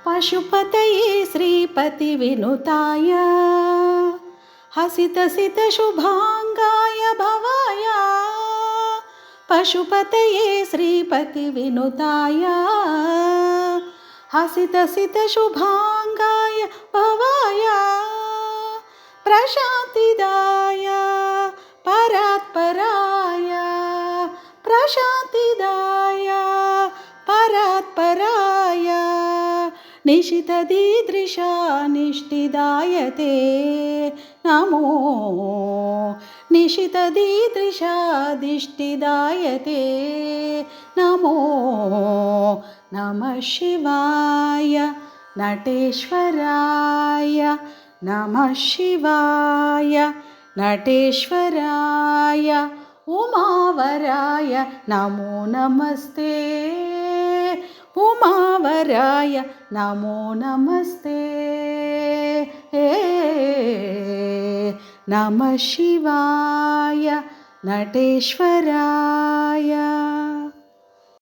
पशुपतये श्रीपतिविनुताय हसितसितशुभाङ्गाय भवाय पशुपतये श्रीपतिविनुताय हसितसितशुभाङ्गाय भवाय प्रशान्तिदाय परात्पराय प्रशान्तिदाय परात्पराय निशितदीदृशा निष्ठिदाय ते नमो निशितदीदृशा दिष्टिदाय ते नमो नमः शिवाय नटेश्वराय नमः शिवाय नटेश्वराय उमावराय नमो नमस्ते उमावराय नमो नमस्ते नमः शिवाय नटेश्वराय।